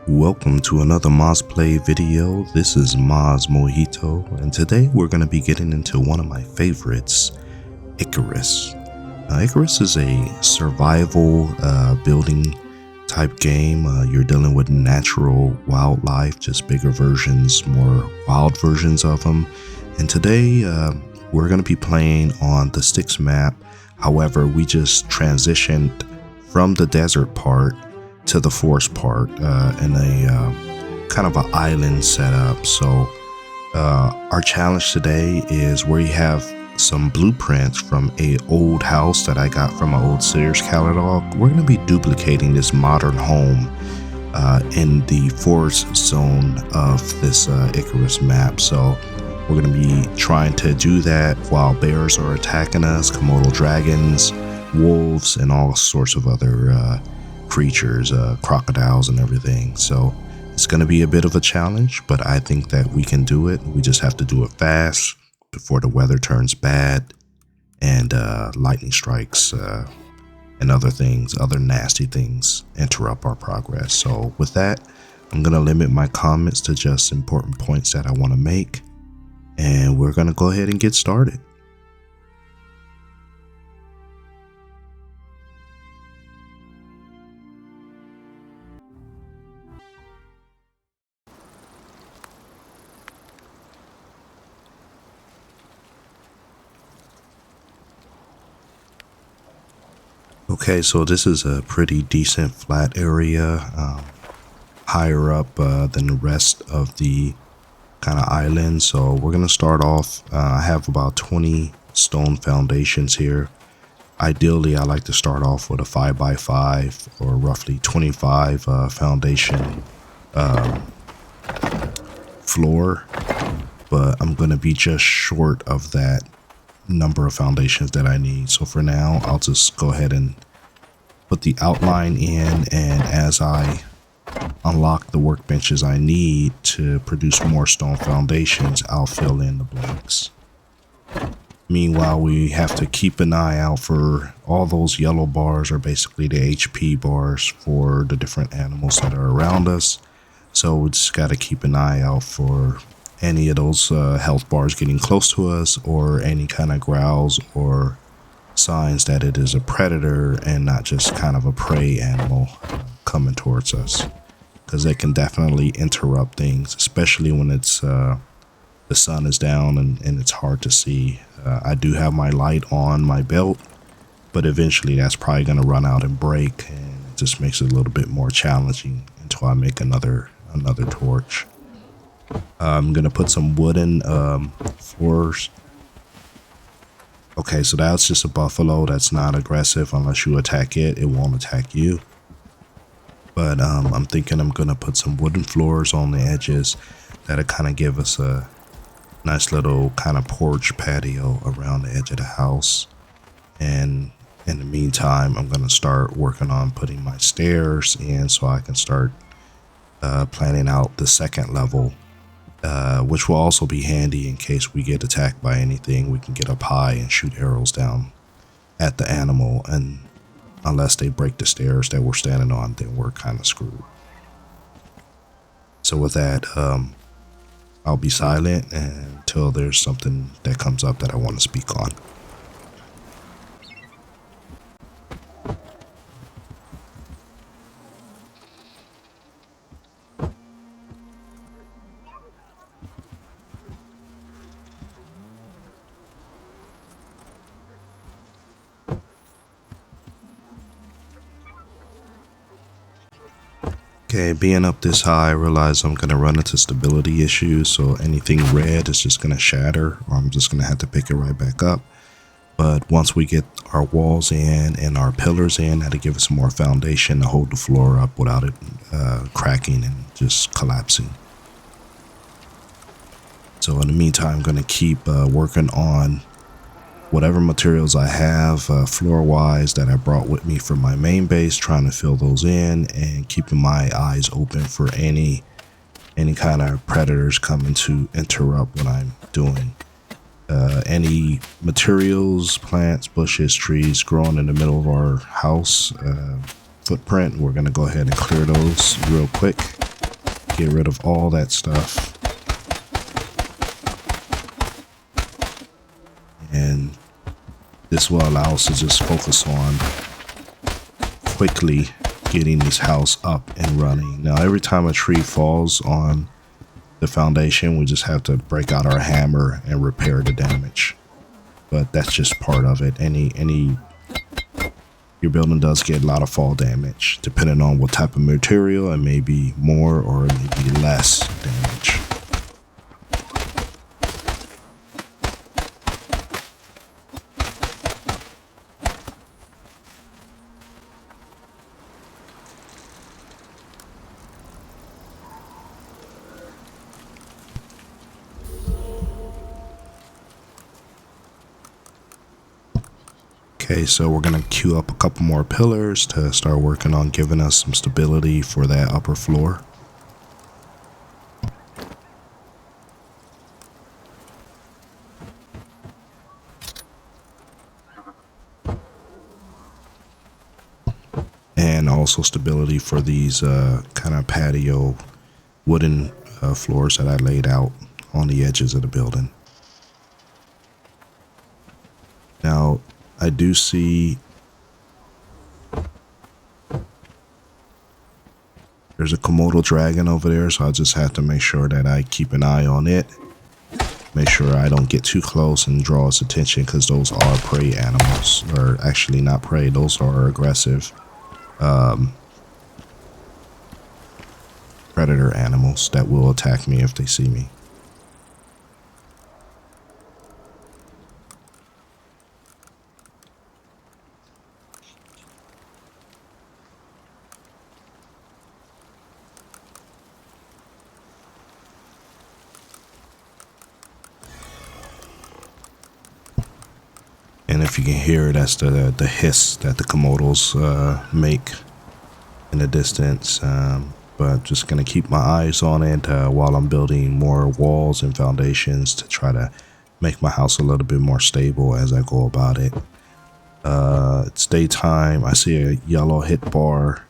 Welcome to another Moz Play video. This is Moz Mojito, and today we're going to be getting into one of my favorites, Icarus. Now, Icarus is a survival building type game. You're dealing with natural wildlife, just bigger versions, more wild versions of them. And today we're going to be playing on the Styx map. However, we just transitioned from the desert part to the forest part in a kind of an island setup. So our challenge today is where you have some blueprints from a old house that I got from an old Sears catalog. We're going to be duplicating this modern home in the forest zone of this Icarus map. So we're going to be trying to do that while bears are attacking us, Komodo dragons, wolves, and all sorts of other creatures, crocodiles and everything. So it's going to be a bit of a challenge, but I think that we can do it. We just have to do it fast before the weather turns bad and lightning strikes and other things, other nasty things interrupt our progress. So with that, I'm going to limit my comments to just important points that I want to make, and we're going to go ahead and get started. Okay, so this is a pretty decent flat area, higher up than the rest of the kind of island. So we're gonna start off. I have about 20 stone foundations here. Ideally, I like to start off with a 5x5 or roughly 25 foundation floor, but I'm gonna be just short of that number of foundations that I need. So for now, I'll just go ahead and put the outline in, and as I unlock the workbenches I need to produce more stone foundations, I'll fill in the blanks. Meanwhile, we have to keep an eye out for all those yellow bars are basically the HP bars for the different animals that are around us. So we just got to keep an eye out for any of those health bars getting close to us, or any kind of growls or signs that it is a predator and not just kind of a prey animal coming towards us, because they can definitely interrupt things, especially when it's the sun is down and it's hard to see. I do have my light on my belt, but eventually that's probably going to run out and break, and it just makes it a little bit more challenging until I make another torch. I'm gonna put some wooden floors. Okay, so that's just a buffalo that's not aggressive. Unless you attack it, it won't attack you. But I'm thinking I'm gonna put some wooden floors on the edges that'll kind of give us a nice little kind of porch patio around the edge of the house. And in the meantime, I'm gonna start working on putting my stairs in so I can start planning out the second level. Which will also be handy in case we get attacked by anything. We can get up high and shoot arrows down at the animal, and unless they break the stairs that we're standing on, then we're kind of screwed. So with that, I'll be silent until there's something that comes up that I want to speak on. Okay, being up this high, I realize I'm going to run into stability issues, so anything red is just going to shatter, or I'm just going to have to pick it right back up. But once we get our walls in and our pillars in, that'll give us some more foundation to hold the floor up without it cracking and just collapsing. So in the meantime, I'm going to keep working on whatever materials I have floor-wise that I brought with me from my main base, trying to fill those in and keeping my eyes open for any kind of predators coming to interrupt what I'm doing. Any materials, plants, bushes, trees growing in the middle of our house footprint, we're going to go ahead and clear those real quick. Get rid of all that stuff. And this will allow us to just focus on quickly getting this house up and running. Now, every time a tree falls on the foundation, we just have to break out our hammer and repair the damage. But that's just part of it. Your building does get a lot of fall damage, depending on what type of material, and maybe more or maybe less damage. Okay, so we're going to queue up a couple more pillars to start working on giving us some stability for that upper floor. And also stability for these kind of patio wooden floors that I laid out on the edges of the building. Now, I do see there's a Komodo dragon over there, so I just have to make sure that I keep an eye on it. Make sure I don't get too close and draw its attention, because those are prey animals. Or actually not prey, those are aggressive predator animals that will attack me if they see me. And if you can hear, that's the hiss that the Komodos make in the distance. But just going to keep my eyes on it while I'm building more walls and foundations to try to make my house a little bit more stable as I go about it. It's daytime. I see a yellow hit bar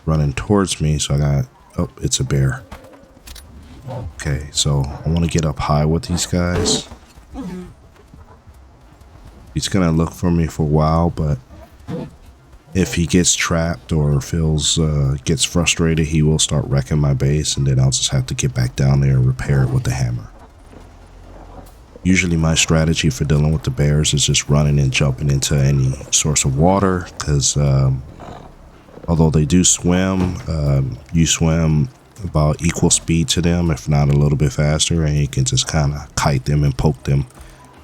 running towards me, so I got... Oh, it's a bear. Okay, so I want to get up high with these guys. He's gonna look for me for a while, but if he gets trapped or gets frustrated, he will start wrecking my base, and then I'll just have to get back down there and repair it with the hammer. Usually my strategy for dealing with the bears is just running and jumping into any source of water, because although they do swim, you swim about equal speed to them, if not a little bit faster, and you can just kind of kite them and poke them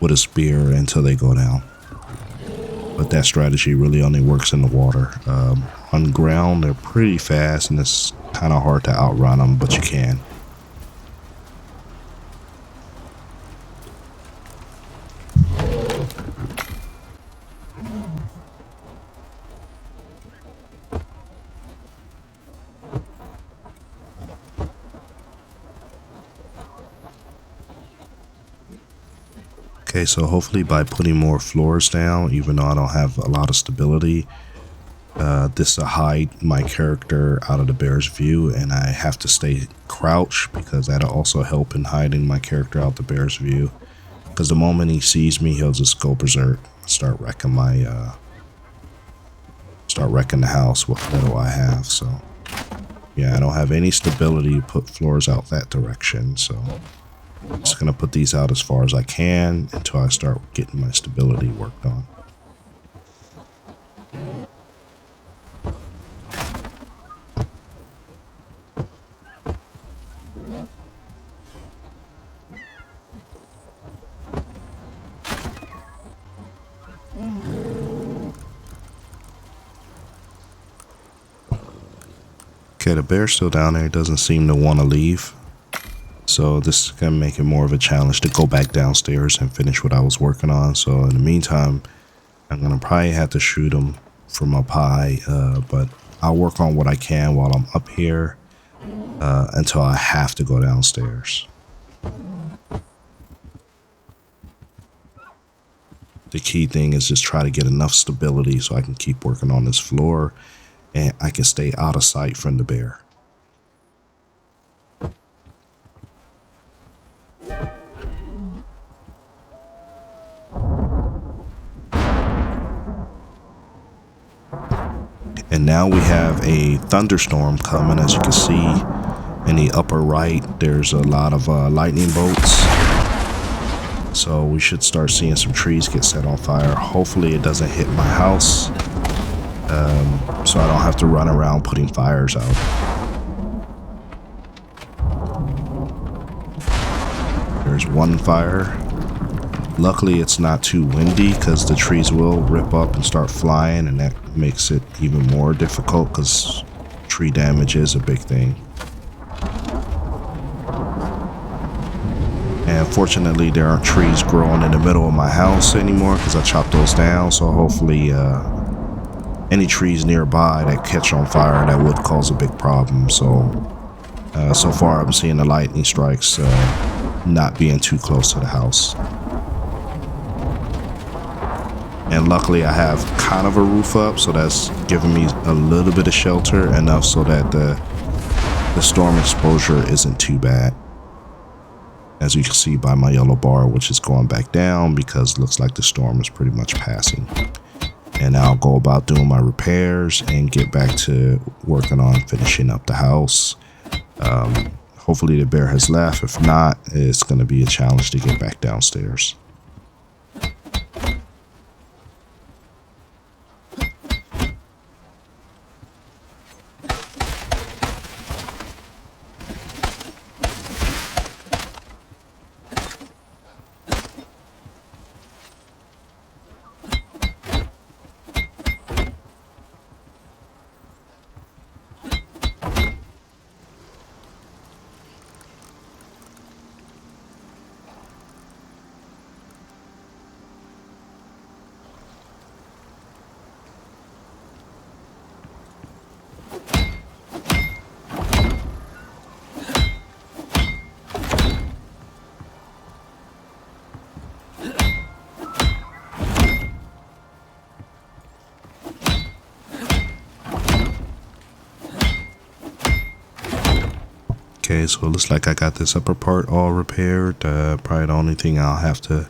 with a spear until they go down. But that strategy really only works in the water. On ground, they're pretty fast, and it's kind of hard to outrun them, but you can. Okay, so hopefully by putting more floors down, even though I don't have a lot of stability, this will hide my character out of the bear's view, and I have to stay crouched because that'll also help in hiding my character out the bear's view. Because the moment he sees me, he'll just go berserk, start wrecking the house with little I have. So yeah, I don't have any stability to put floors out that direction, so I'm just going to put these out as far as I can until I start getting my stability worked on. Okay, the bear's still down there. It doesn't seem to want to leave. So this is going to make it more of a challenge to go back downstairs and finish what I was working on. So in the meantime, I'm going to probably have to shoot him from up high. But I'll work on what I can while I'm up here until I have to go downstairs. The key thing is just try to get enough stability so I can keep working on this floor and I can stay out of sight from the bear. And now we have a thunderstorm coming. As you can see in the upper right, there's a lot of lightning bolts. So we should start seeing some trees get set on fire. Hopefully it doesn't hit my house, so I don't have to run around putting fires out. There's one fire. Luckily it's not too windy because the trees will rip up and start flying, and that makes it even more difficult because tree damage is a big thing. And fortunately there aren't trees growing in the middle of my house anymore because I chopped those down, so hopefully any trees nearby that catch on fire, that would cause a big problem. So so far I'm seeing the lightning strikes not being too close to the house. And luckily I have kind of a roof up, so that's giving me a little bit of shelter, enough so that the storm exposure isn't too bad. As you can see by my yellow bar, which is going back down because it looks like the storm is pretty much passing. And I'll go about doing my repairs and get back to working on finishing up the house. Hopefully the bear has left. If not, it's going to be a challenge to get back downstairs. Okay, so it looks like I got this upper part all repaired. Probably the only thing I'll have to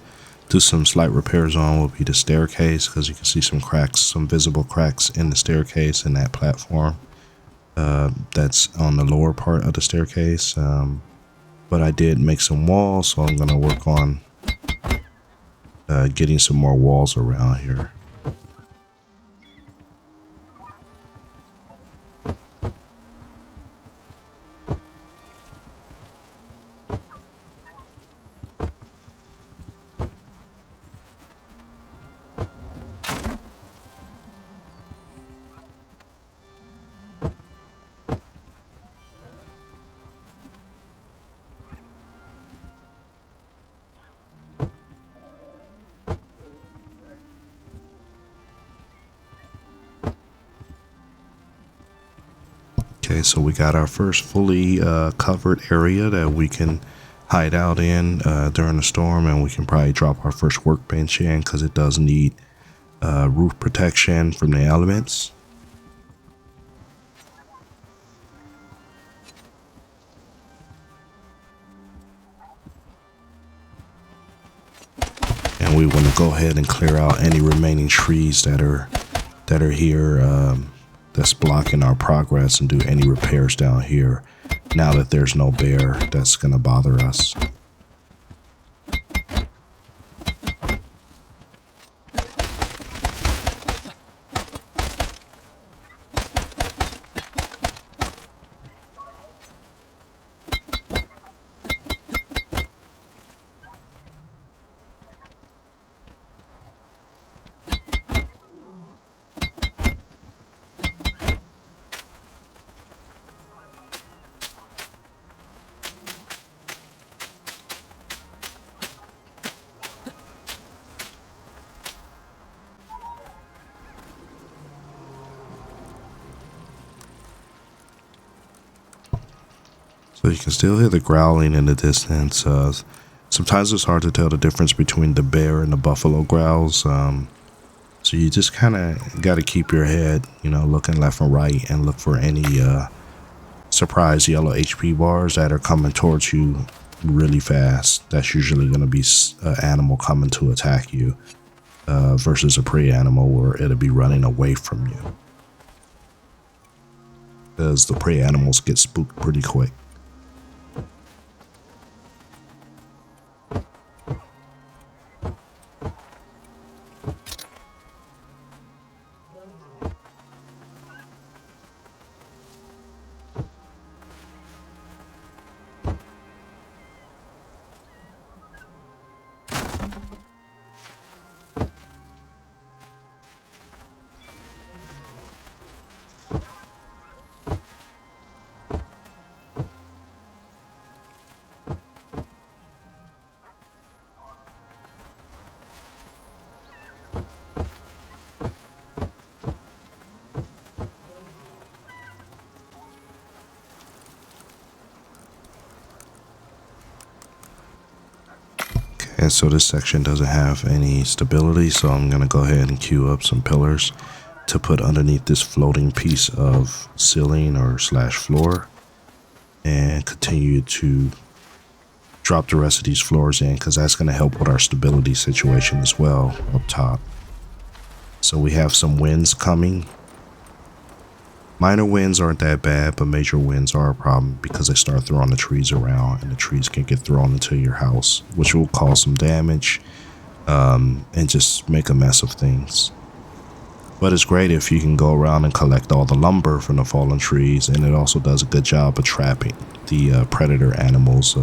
do some slight repairs on will be the staircase, because you can see some cracks, some visible cracks in the staircase in that platform. That's on the lower part of the staircase. But I did make some walls, so I'm going to work on getting some more walls around here. Okay, so we got our first fully covered area that we can hide out in during the storm, and we can probably drop our first workbench in because it does need roof protection from the elements. And we want to go ahead and clear out any remaining trees that are here that's blocking our progress, and do any repairs down here now that there's no bear that's gonna bother us. So you can still hear the growling in the distance. Sometimes it's hard to tell the difference between the bear and the buffalo growls. So you just kind of got to keep your head, looking left and right, and look for any surprise yellow HP bars that are coming towards you really fast. That's usually going to be an animal coming to attack you versus a prey animal where it'll be running away from you. because the prey animals get spooked pretty quick. And so this section doesn't have any stability, so I'm going to go ahead and queue up some pillars to put underneath this floating piece of ceiling or slash floor, and continue to drop the rest of these floors in, because that's going to help with our stability situation as well up top. So we have some winds coming. Minor winds aren't that bad, but major winds are a problem because they start throwing the trees around, and the trees can get thrown into your house, which will cause some damage and just make a mess of things. But it's great if you can go around and collect all the lumber from the fallen trees, and it also does a good job of trapping the predator animals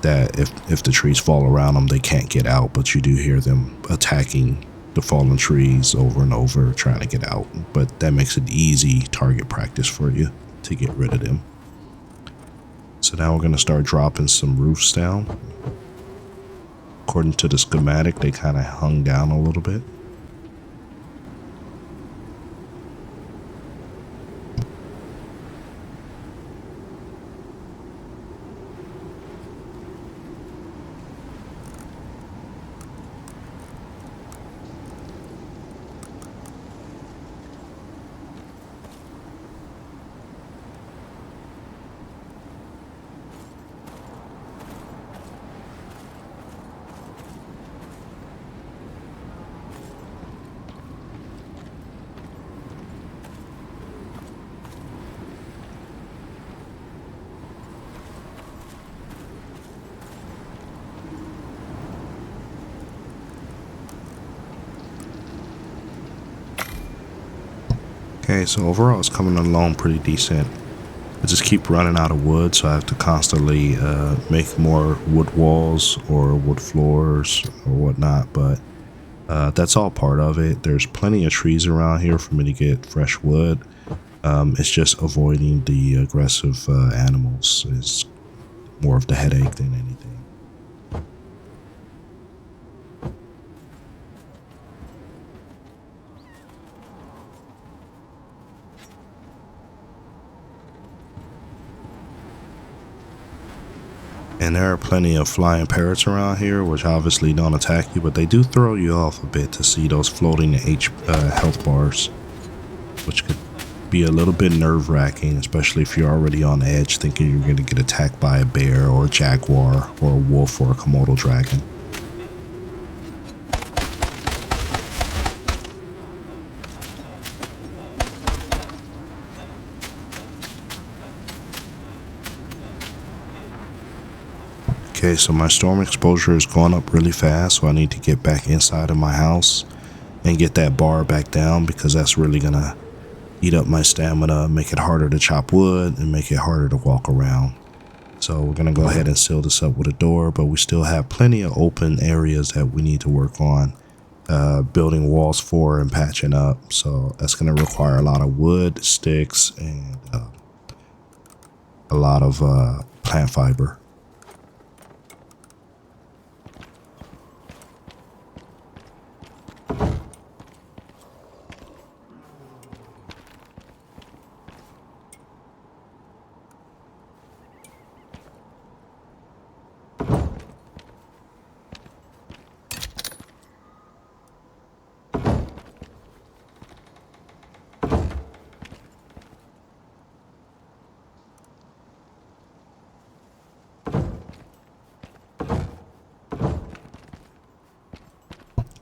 that if the trees fall around them, they can't get out, but you do hear them attacking the fallen trees over and over trying to get out. But that makes it easy target practice for you to get rid of them. So now we're going to start dropping some roofs down. According to the schematic, they kind of hung down a little bit. Okay, so overall it's coming along pretty decent. I just keep running out of wood, so I have to constantly make more wood walls or wood floors or whatnot, but that's all part of it. There's plenty of trees around here for me to get fresh wood. It's just avoiding the aggressive animals is more of the headache than anything. And there are plenty of flying parrots around here, which obviously don't attack you, but they do throw you off a bit to see those floating health bars, which could be a little bit nerve-wracking, especially if you're already on edge thinking you're going to get attacked by a bear or a jaguar or a wolf or a Komodo dragon. Okay, so my storm exposure is going up really fast, so I need to get back inside of my house and get that bar back down, because that's really gonna eat up my stamina, make it harder to chop wood, and make it harder to walk around. So we're gonna go ahead and seal this up with a door, but we still have plenty of open areas that we need to work on building walls for and patching up. So that's gonna require a lot of wood, sticks, and a lot of plant fiber.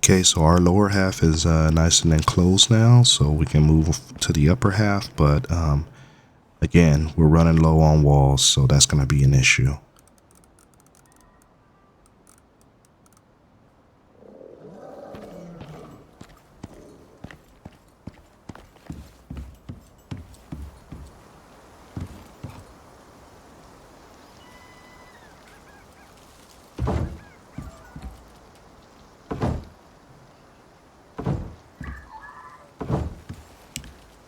Okay, so our lower half is nice and enclosed now, so we can move to the upper half, but Again, we're running low on walls, so that's going to be an issue.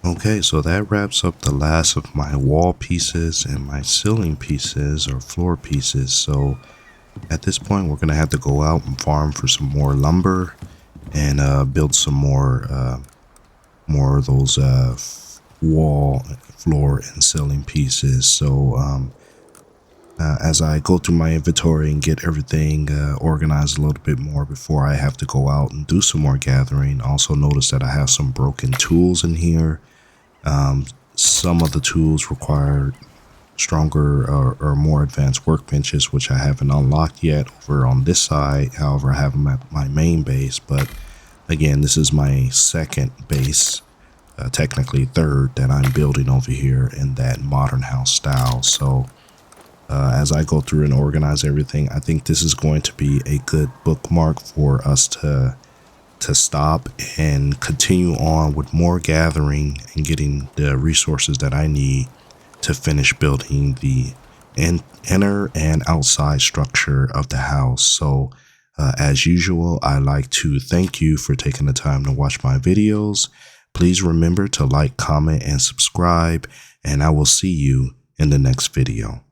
Okay, so that wraps up the last of my wall pieces and my ceiling pieces or floor pieces. So at this point, we're going to have to go out and farm for some more lumber and build some more of those wall, floor, and ceiling pieces. So as I go through my inventory and get everything organized a little bit more before I have to go out and do some more gathering, also notice that I have some broken tools in here. Some of the tools require stronger or more advanced workbenches, which I haven't unlocked yet over on this side. However, I have them at my main base, but again, this is my second base, technically third, that I'm building over here in that modern house style. So as I go through and organize everything, I think this is going to be a good bookmark for us to stop and continue on with more gathering and getting the resources that I need to finish building the inner and outside structure of the house. So as usual, I like to thank you for taking the time to watch my videos. Please remember to like, comment, and subscribe, and I will see you in the next video.